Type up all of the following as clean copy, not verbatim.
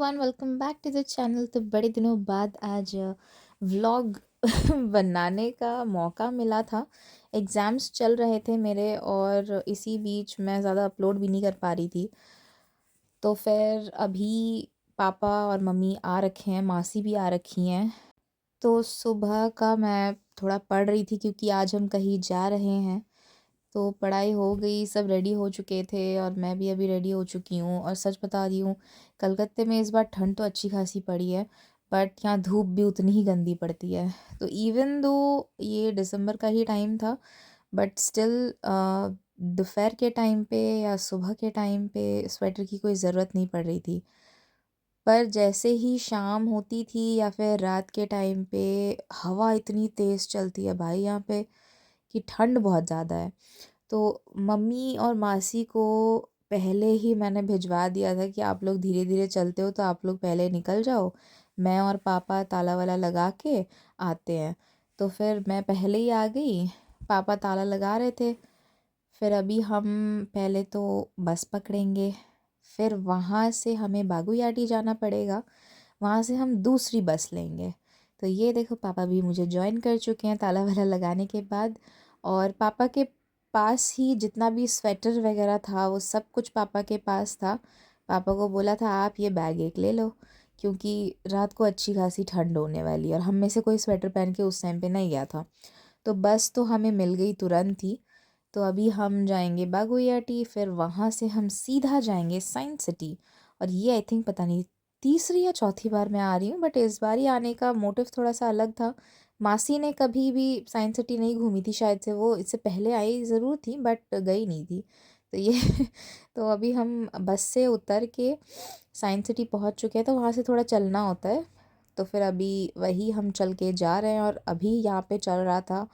Everyone, welcome back to the channel. तो बड़े दिनों बाद आज व्लॉग बनाने का मौका मिला था। एग्ज़ाम्स चल रहे थे मेरे और इसी बीच मैं ज़्यादा अपलोड भी नहीं कर पा रही थी। तो फिर अभी पापा और मम्मी आ रखे हैं, मासी भी आ रखी हैं। तो सुबह का मैं थोड़ा पढ़ रही थी क्योंकि आज हम कहीं जा रहे हैं। तो पढ़ाई हो गई, सब रेडी हो चुके थे और मैं भी अभी रेडी हो चुकी हूँ। और सच बता रही हूँ, कलकत्ते में इस बार ठंड तो अच्छी खासी पड़ी है, बट यहाँ धूप भी उतनी ही गंदी पड़ती है। तो इवन दो ये दिसंबर का ही टाइम था, बट स्टिल दोपहर के टाइम पे या सुबह के टाइम पे स्वेटर की कोई ज़रूरत नहीं पड़ रही थी। पर जैसे ही शाम होती थी या फिर रात के टाइम पे हवा इतनी तेज़ चलती है भाई यहाँ पे कि ठंड बहुत ज़्यादा है। तो मम्मी और मासी को पहले ही मैंने भिजवा दिया था कि आप लोग धीरे धीरे चलते हो तो आप लोग पहले निकल जाओ, मैं और पापा ताला वाला लगा के आते हैं। तो फिर मैं पहले ही आ गई, पापा ताला लगा रहे थे। फिर अभी हम पहले तो बस पकड़ेंगे, फिर वहाँ से हमें बागुयाटी जाना पड़ेगा, वहाँ से हम दूसरी बस लेंगे। तो ये देखो पापा भी मुझे जॉइन कर चुके हैं ताला वाला लगाने के बाद। और पापा के पास ही जितना भी स्वेटर वगैरह था वो सब कुछ पापा के पास था। पापा को बोला था आप ये बैग एक ले लो, क्योंकि रात को अच्छी खासी ठंड होने वाली है और हम में से कोई स्वेटर पहन के उस टाइम पे नहीं गया था। तो बस तो हमें मिल गई तुरंत ही। तो अभी हम जाएंगे बागुयाटी, फिर वहाँ से हम सीधा जाएंगे साइंस सिटी। और ये आई थिंक पता नहीं तीसरी या चौथी बार मैं आ रही हूँ, बट इस बार ही आने का मोटिव थोड़ा सा अलग था। मासी ने कभी भी साइंस सिटी नहीं घूमी थी, शायद से वो इससे पहले आई ज़रूर थी बट गई नहीं थी। तो ये तो अभी हम बस से उतर के साइंस सिटी पहुँच चुके हैं, तो वहाँ से थोड़ा चलना होता है। तो फिर अभी वही हम चल के जा रहे हैं। और अभी यहाँ पे चल रहा था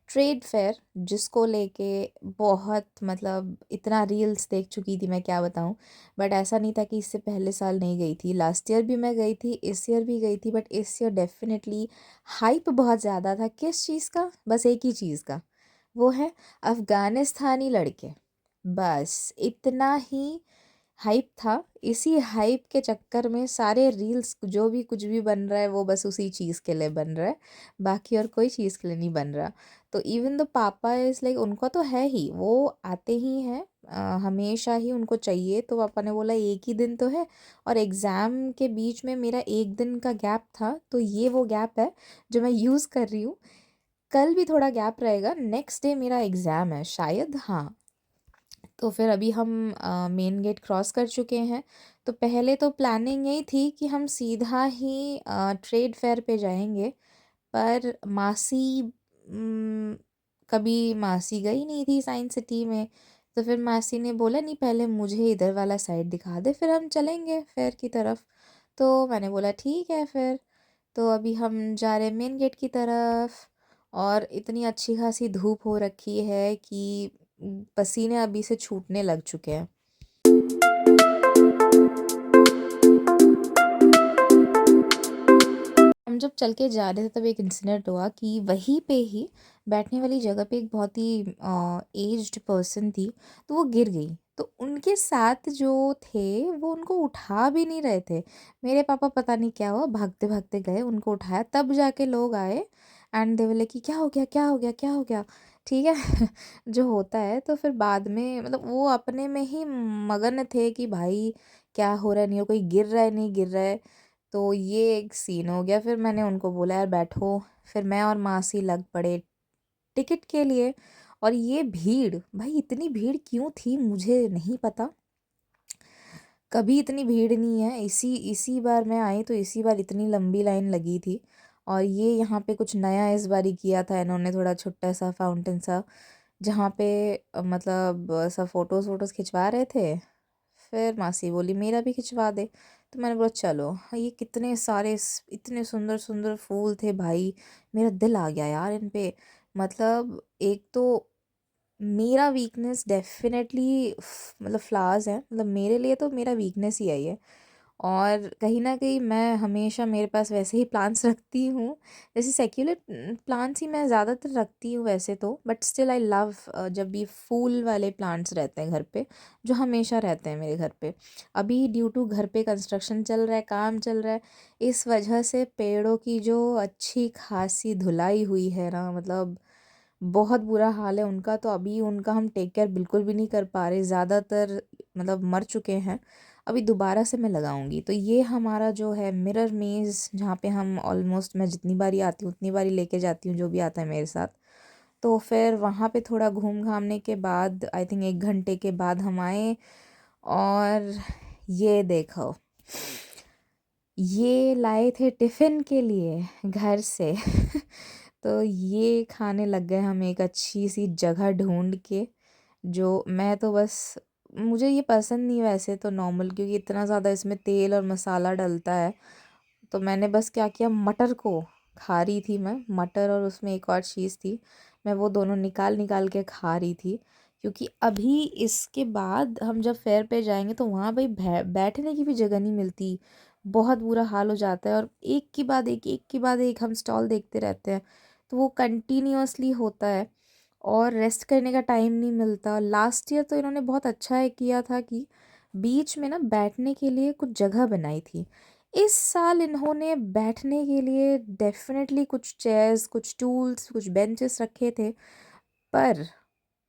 ट्रेड फेयर, जिसको लेके बहुत मतलब इतना रील्स देख चुकी थी मैं क्या बताऊँ। बट ऐसा नहीं था कि इससे पहले साल नहीं गई थी, लास्ट ईयर भी मैं गई थी, इस ईयर भी गई थी। बट इस ईयर डेफिनेटली हाइप बहुत ज़्यादा था। किस चीज़ का? बस एक ही चीज़ का, वो है अफ़गानिस्तानी लड़के। बस इतना ही हाइप था। इसी हाइप के चक्कर में सारे रील्स जो भी कुछ भी बन रहा है वो बस उसी चीज़ के लिए बन रहा है, बाकी और कोई चीज़ के लिए नहीं बन रहा। तो इवन द पापा इज़ लाइक उनको तो है ही, वो आते ही हैं, हमेशा ही उनको चाहिए। तो पापा ने बोला एक ही दिन तो है, और एग्ज़ाम के बीच में मेरा एक दिन का गैप था, तो ये वो गैप है जो मैं यूज़ कर रही हूँ। कल भी थोड़ा गैप रहेगा, नेक्स्ट डे मेरा एग्ज़ाम है शायद, हाँ। तो फिर अभी हम मेन गेट क्रॉस कर चुके हैं। तो पहले तो प्लानिंग यही थी कि हम सीधा ही ट्रेड फेयर पे जाएंगे, पर मासी कभी मासी गई नहीं थी साइंस सिटी में। तो फिर मासी ने बोला नहीं, पहले मुझे इधर वाला साइड दिखा दे, फिर हम चलेंगे फेयर की तरफ। तो मैंने बोला ठीक है फिर। तो अभी हम जा रहे हैं मेन गेट की तरफ। और इतनी अच्छी खासी धूप हो रखी है कि पसीने अभी से छूटने लग चुके हैं। हम जब चल के जा रहे थे तब एक इंसिडेंट हुआ कि वहीं पे ही बैठने वाली जगह पे एक बहुत ही एज्ड पर्सन थी, तो वो गिर गई। तो उनके साथ जो थे वो उनको उठा भी नहीं रहे थे। मेरे पापा पता नहीं क्या हुआ, भागते भागते गए, उनको उठाया, तब जाके लोग आए। एंड दे बोले कि क्या हो गया, क्या हो गया, क्या हो गया। ठीक है जो होता है। तो फिर बाद में मतलब वो अपने में ही मगन थे कि भाई क्या हो रहा है, नहीं हो, कोई गिर रहा है नहीं गिर रहा है। तो ये एक सीन हो गया। फिर मैंने उनको बोला यार बैठो। फिर मैं और मासी लग पड़े टिकट के लिए। और ये भीड़ भाई, इतनी भीड़ क्यों थी मुझे नहीं पता, कभी इतनी भीड़ नहीं है। इसी इसी बार मैं आई तो इसी बार इतनी लंबी लाइन लगी थी। और ये यहाँ पे कुछ नया इस बार ही किया था इन्होंने, थोड़ा छोटा सा फाउंटेन सा, जहाँ पे मतलब सब फ़ोटोज़ वोटोज़ खिंचवा रहे थे। फिर मासी बोली मेरा भी खिंचवा दे। तो मैंने बोला चलो। हाँ, ये कितने सारे इतने सुंदर सुंदर फूल थे भाई, मेरा दिल आ गया यार इन पे। मतलब एक तो मेरा वीकनेस डेफिनेटली मतलब फ्लावर्स है, मतलब मेरे लिए तो मेरा वीकनेस ही है ये। और कहीं न कहीं मैं हमेशा मेरे पास वैसे ही प्लांट्स रखती हूँ। जैसे सेक्युलर प्लांट्स ही मैं ज़्यादातर रखती हूँ वैसे तो, बट स्टिल आई लव जब भी फूल वाले प्लांट्स रहते हैं घर पे, जो हमेशा रहते हैं मेरे घर पे। अभी ड्यू टू घर पे कंस्ट्रक्शन चल रहा है, काम चल रहा है, इस वजह से पेड़ों की जो अच्छी खासी धुलाई हुई है ना, मतलब बहुत बुरा हाल है उनका। तो अभी उनका हम टेक केयर बिल्कुल भी नहीं कर पा रहे, ज़्यादातर मतलब मर चुके हैं। अभी दोबारा से मैं लगाऊंगी। तो ये हमारा जो है मिरर मेज़, जहाँ पे हम ऑलमोस्ट, मैं जितनी बारी आती हूँ उतनी बारी लेके जाती हूँ जो भी आता है मेरे साथ। तो फिर वहाँ पे थोड़ा घूम घामने के बाद, आई थिंक 1 घंटे के बाद हम आए, और ये देखो, ये लाए थे टिफ़िन के लिए घर से। तो ये खाने लग गए हम एक अच्छी सी जगह ढूंढ के। जो मैं तो बस, मुझे ये पसंद नहीं वैसे तो नॉर्मल, क्योंकि इतना ज़्यादा इसमें तेल और मसाला डलता है। तो मैंने बस क्या किया, मटर को खा रही थी मैं, मटर और उसमें एक और चीज़ थी, मैं वो दोनों निकाल निकाल के खा रही थी। क्योंकि अभी इसके बाद हम जब फेयर पे जाएंगे तो वहाँ भाई बैठने की भी जगह नहीं मिलती, बहुत बुरा हाल हो जाता है। और एक के बाद एक के बाद एक हम स्टॉल देखते रहते हैं, तो वो कंटिन्यूअसली होता है और रेस्ट करने का टाइम नहीं मिलता। लास्ट ईयर तो इन्होंने बहुत अच्छा है किया था कि बीच में ना बैठने के लिए कुछ जगह बनाई थी। इस साल इन्होंने बैठने के लिए डेफिनेटली कुछ चेयर्स, कुछ टूल्स, कुछ बेंचेस रखे थे, पर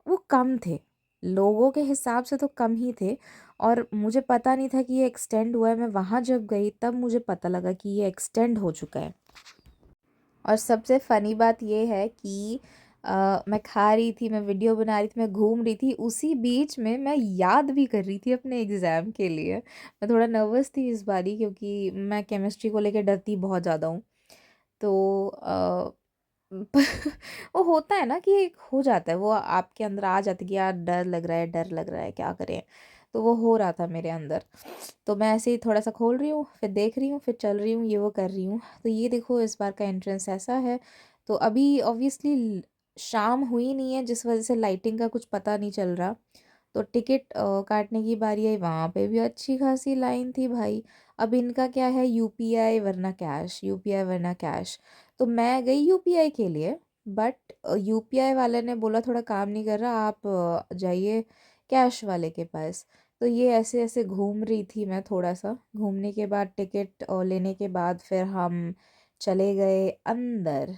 वो कम थे, लोगों के हिसाब से तो कम ही थे। और मुझे पता नहीं था कि ये एक्सटेंड हुआ है। मैं वहाँ जब गई तब मुझे पता लगा कि ये एक्सटेंड हो चुका है। और सबसे फ़नी बात ये है कि मैं खा रही थी, मैं वीडियो बना रही थी, मैं घूम रही थी, उसी बीच में मैं याद भी कर रही थी अपने एग्ज़ाम के लिए। मैं थोड़ा नर्वस थी इस बारी, क्योंकि मैं केमिस्ट्री को लेके डरती बहुत ज़्यादा हूँ। तो वो होता है ना कि एक हो जाता है, वो आपके अंदर आ जाता है कि यार डर लग रहा है, डर लग रहा है, क्या करें। तो वो हो रहा था मेरे अंदर। तो मैं ऐसे ही थोड़ा सा खोल रही हूँ, फिर देख रही हूँ, फिर चल रही हूँ, ये वो कर रही हूँ। तो ये देखो इस बार का एंट्रेंस ऐसा है। तो अभी ऑब्वियसली शाम हुई नहीं है, जिस वजह से लाइटिंग का कुछ पता नहीं चल रहा। तो टिकट काटने की बारी आई, वहाँ पे भी अच्छी खासी लाइन थी भाई। अब इनका क्या है, यूपीआई वरना कैश, यूपीआई वरना कैश। तो मैं गई यूपीआई के लिए, बट यूपीआई वाले ने बोला थोड़ा काम नहीं कर रहा, आप जाइए कैश वाले के पास। तो ये ऐसे ऐसे घूम रही थी मैं, थोड़ा सा घूमने के बाद टिकट लेने के बाद फिर हम चले गए अंदर।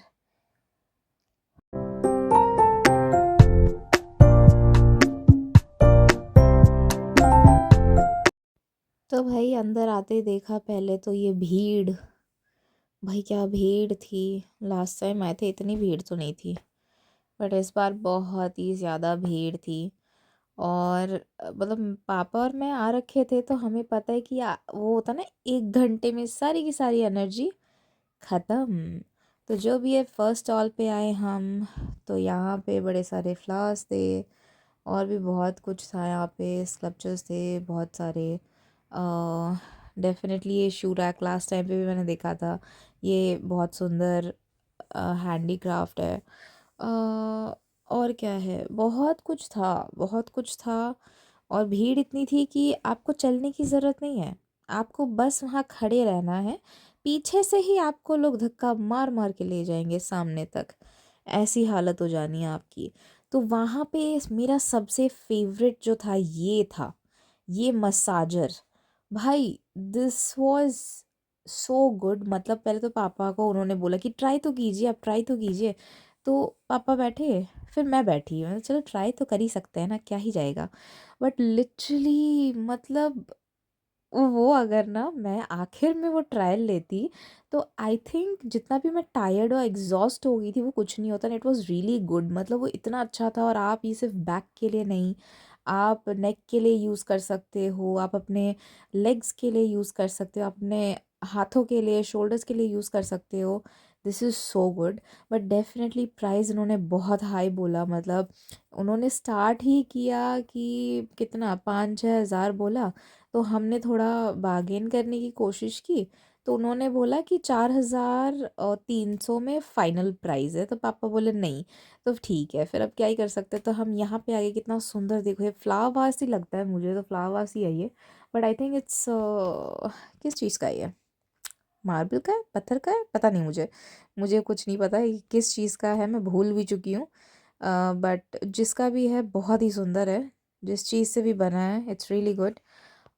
तो भाई अंदर आते ही देखा पहले तो ये भीड़, भाई क्या भीड़ थी। लास्ट टाइम आए थे इतनी भीड़ तो नहीं थी, बट इस बार बहुत ही ज़्यादा भीड़ थी। और मतलब पापा और मैं आ रखे थे, तो हमें पता है कि वो होता ना, 1 घंटे में सारी की सारी एनर्जी ख़त्म। तो जो भी है, फर्स्ट स्टॉल पे आए हम, तो यहाँ पे बड़े सारे फ्लावर्स थे, और भी बहुत कुछ था यहाँ पे, स्कल्पचर्स थे बहुत सारे। डेफिनेटली ये शू रैक लास्ट टाइम पे भी मैंने देखा था, ये बहुत सुंदर हैंडीक्राफ्ट है। और क्या है, बहुत कुछ था, बहुत कुछ था। और भीड़ इतनी थी कि आपको चलने की ज़रूरत नहीं है, आपको बस वहाँ खड़े रहना है। पीछे से ही आपको लोग धक्का मार मार के ले जाएंगे सामने तक, ऐसी हालत हो जानी है आपकी। तो वहाँ पे मेरा सबसे फेवरेट जो था, ये था, ये मसाजर। भाई दिस वाज सो गुड। मतलब पहले तो पापा को उन्होंने बोला कि ट्राई तो कीजिए, आप ट्राई तो कीजिए। तो पापा बैठे, फिर मैं बैठी, मैं चलो ट्राई तो कर ही सकते हैं ना, क्या ही जाएगा। बट लिटरली मतलब वो अगर ना मैं आखिर में वो ट्रायल लेती, तो आई थिंक जितना भी मैं टायर्ड और एग्जॉस्ट हो गई थी वो कुछ नहीं होता। इट वाज रियली गुड, मतलब वो इतना अच्छा था। और आप ये सिर्फ बैक के लिए नहीं, आप नेक के लिए यूज़ कर सकते हो, आप अपने लेग्स के लिए यूज़ कर सकते हो, आप अपने हाथों के लिए, शोल्डर्स के लिए यूज़ कर सकते हो। This is so good. But definitely price उन्होंने बहुत हाई बोला। मतलब उन्होंने स्टार्ट ही किया कि कितना, 5-6 हज़ार बोला। तो हमने थोड़ा बार्गेन करने की कोशिश की, तो उन्होंने बोला कि 4,300 में फ़ाइनल प्राइस है। तो पापा बोले नहीं। तो ठीक है, फिर अब क्या ही कर सकते हैं। तो हम यहाँ पे आ गए। कितना सुंदर देखो, ये फ्लावर वास ही लगता है मुझे, तो फ्लावर वास ही है ये। बट आई थिंक इट्स किस चीज़ का है ये? मार्बल का है, पत्थर का है, पता नहीं मुझे। मुझे कुछ नहीं पता ये किस चीज़ का है, मैं भूल भी चुकी हूँ। बट जिसका भी है बहुत ही सुंदर है। जिस चीज़ से भी बना है इट्स रियली गुड।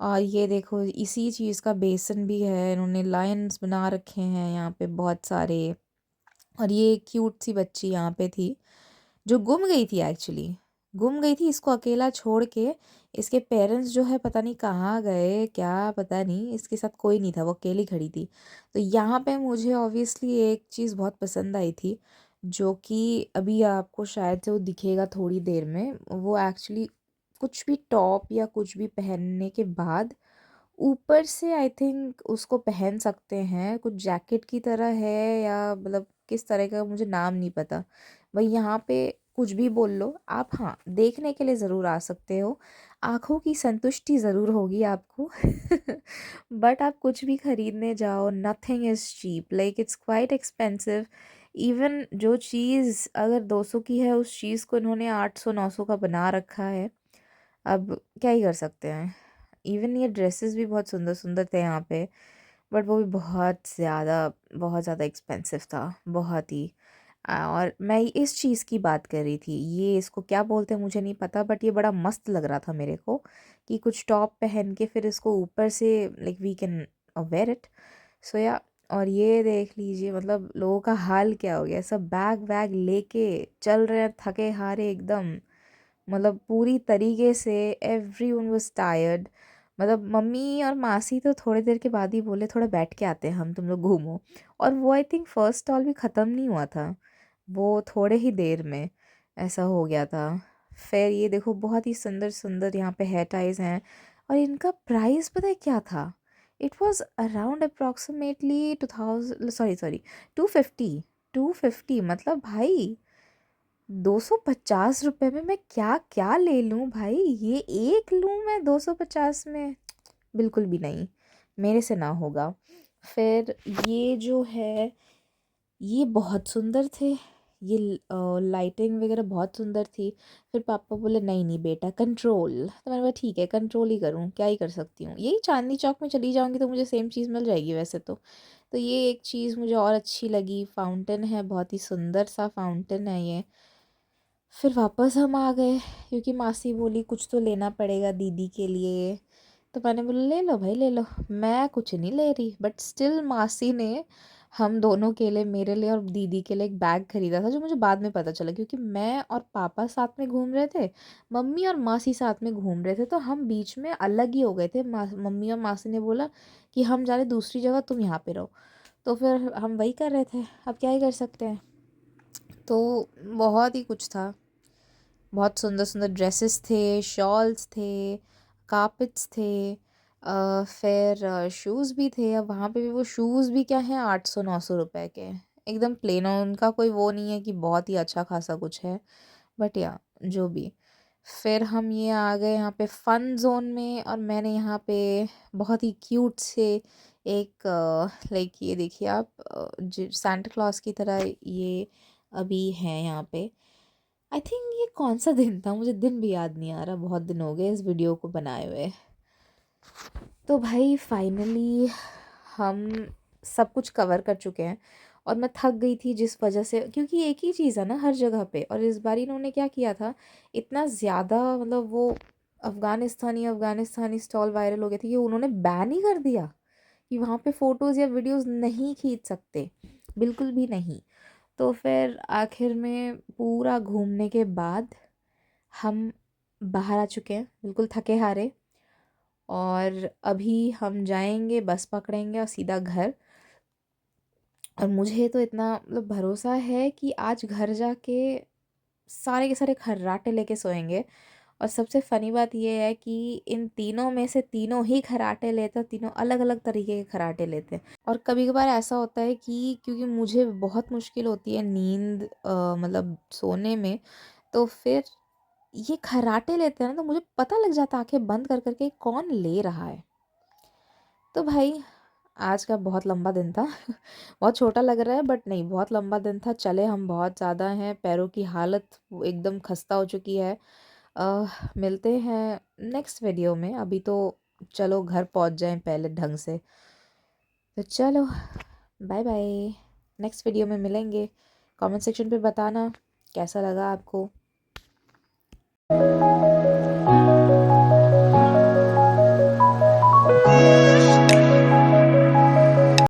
और ये देखो, इसी चीज़ का बेसन भी है। इन्होंने लायंस बना रखे हैं यहाँ पे बहुत सारे। और ये क्यूट सी बच्ची यहाँ पे थी जो गुम गई थी, एक्चुअली गुम गई थी, इसको अकेला छोड़ के। इसके पेरेंट्स जो है पता नहीं कहाँ गए, क्या पता नहीं, इसके साथ कोई नहीं था, वो अकेली खड़ी थी। तो यहाँ पे मुझे ऑब्वियसली एक चीज़ बहुत पसंद आई थी, जो कि अभी आपको शायद से वो दिखेगा थोड़ी देर में। वो एक्चुअली कुछ भी टॉप या कुछ भी पहनने के बाद ऊपर से आई थिंक उसको पहन सकते हैं, कुछ जैकेट की तरह है, या मतलब किस तरह का मुझे नाम नहीं पता। भाई यहाँ पे कुछ भी बोल लो आप, हाँ देखने के लिए ज़रूर आ सकते हो, आँखों की संतुष्टि ज़रूर होगी आपको। बट आप कुछ भी खरीदने जाओ, nothing is cheap, like it's quite expensive. Even जो चीज़ अगर 200 की है, उस चीज़ को इन्होंने 800-900 का बना रखा है। अब क्या ही कर सकते हैं। इवन ये ड्रेसेस भी बहुत सुंदर सुंदर थे यहाँ पे, बट वो भी बहुत ज़्यादा एक्सपेंसिव था, बहुत ही। और मैं इस चीज़ की बात कर रही थी, ये इसको क्या बोलते हैं मुझे नहीं पता, बट ये बड़ा मस्त लग रहा था मेरे को, कि कुछ टॉप पहन के फिर इसको ऊपर से like we can wear it. So yeah, और ये देख लीजिए, मतलब लोगों का हाल क्या हो गया, सब बैग वैग लेके चल रहे हैं, थके हारे एकदम। मतलब पूरी तरीके से एवरी वन वॉज टायर्ड। मतलब मम्मी और मासी तो थोड़ी देर के बाद ही बोले थोड़ा बैठ के आते हैं हम, तुम लोग घूमो। और वो आई थिंक फर्स्ट स्टॉल भी ख़त्म नहीं हुआ था, वो थोड़े ही देर में ऐसा हो गया था। फिर ये देखो, बहुत ही सुंदर सुंदर यहाँ पे हेयर टाइज हैं। और इनका प्राइस पता है क्या था? It was around approximately 2000, sorry 250। 250 मतलब भाई 250 रुपये में मैं क्या क्या ले लूँ भाई, ये एक लूँ मैं 250 में? बिल्कुल भी नहीं, मेरे से ना होगा। फिर ये जो है, ये बहुत सुंदर थे। ये लाइटिंग वगैरह बहुत सुंदर थी। फिर पापा बोले नहीं नहीं बेटा, कंट्रोल। तो मैंने बोला ठीक है, कंट्रोल ही करूँ, क्या ही कर सकती हूँ, यही चांदनी चौक में चली जाऊँगी तो मुझे सेम चीज़ मिल जाएगी वैसे तो। तो ये एक चीज़ मुझे और अच्छी लगी, फाउंटेन है, बहुत ही सुंदर सा फाउंटेन है ये। फिर वापस हम आ गए, क्योंकि मासी बोली कुछ तो लेना पड़ेगा दीदी के लिए। तो मैंने बोला ले लो भाई ले लो, मैं कुछ नहीं ले रही। बट स्टिल मासी ने हम दोनों के लिए, मेरे लिए और दीदी के लिए एक बैग खरीदा था, जो मुझे बाद में पता चला, क्योंकि मैं और पापा साथ में घूम रहे थे, मम्मी और मासी साथ में घूम रहे थे, तो हम बीच में अलग ही हो गए थे। मम्मी और मासी ने बोला कि हम जा रहे दूसरी जगह, तुम यहाँ पे रहो। तो फिर हम वही कर रहे थे, अब क्या ही कर सकते हैं। तो बहुत ही कुछ था, बहुत सुंदर सुंदर ड्रेसेस थे, शॉल्स थे, कार्पेट्स थे। फिर शूज़ भी थे। अब वहाँ पे भी वो शूज़ भी क्या हैं, 800-900 रुपए के, एकदम प्लेन, और उनका कोई वो नहीं है कि बहुत ही अच्छा खासा कुछ है। बट या जो भी। फिर हम ये आ गए यहाँ पे फ़न ज़ोन में, और मैंने यहाँ पे बहुत ही क्यूट से एक लाइक, ये देखिए आप, सांता क्लॉज की तरह ये अभी हैं यहाँ पे। आई थिंक ये कौन सा दिन था, मुझे दिन भी याद नहीं आ रहा, बहुत दिन हो गए इस वीडियो को बनाए हुए। तो भाई फाइनली हम सब कुछ कवर कर चुके हैं। और मैं थक गई थी जिस वजह से, क्योंकि एक ही चीज़ है ना हर जगह पे। और इस बार इन्होंने क्या किया था, इतना ज़्यादा, मतलब वो अफ़गानिस्तानी अफ़गानिस्तानी स्टॉल वायरल हो गए थे कि उन्होंने बैन ही कर दिया कि वहाँ पे फ़ोटोज़ या वीडियोज़ नहीं खींच सकते, बिल्कुल भी नहीं। तो फिर आखिर में पूरा घूमने के बाद हम बाहर आ चुके हैं, बिल्कुल थके हारे। और अभी हम जाएंगे, बस पकड़ेंगे और सीधा घर। और मुझे तो इतना मतलब भरोसा है कि आज घर जाके सारे के सारे खर्राटे लेके सोएंगे। और सबसे फ़नी बात ये है कि इन तीनों में से तीनों ही खर्राटे लेते हैं, तीनों अलग अलग तरीके के खर्राटे लेते हैं। और कभी कभार ऐसा होता है कि क्योंकि मुझे बहुत मुश्किल होती है नींद, मतलब सोने में, तो फिर ये खर्राटे लेते हैं ना, तो मुझे पता लग जाता है आंखें बंद कर करके कौन ले रहा है। तो भाई आज का बहुत लंबा दिन था। बहुत छोटा लग रहा है बट नहीं, बहुत लंबा दिन था। चले हम बहुत ज़्यादा हैं, पैरों की हालत एकदम खस्ता हो चुकी है। मिलते हैं नेक्स्ट वीडियो में। अभी तो चलो घर पहुंच जाएं पहले ढंग से। तो चलो, बाय बाय। नेक्स्ट वीडियो में मिलेंगे। कमेंट सेक्शन पे बताना कैसा लगा आपको।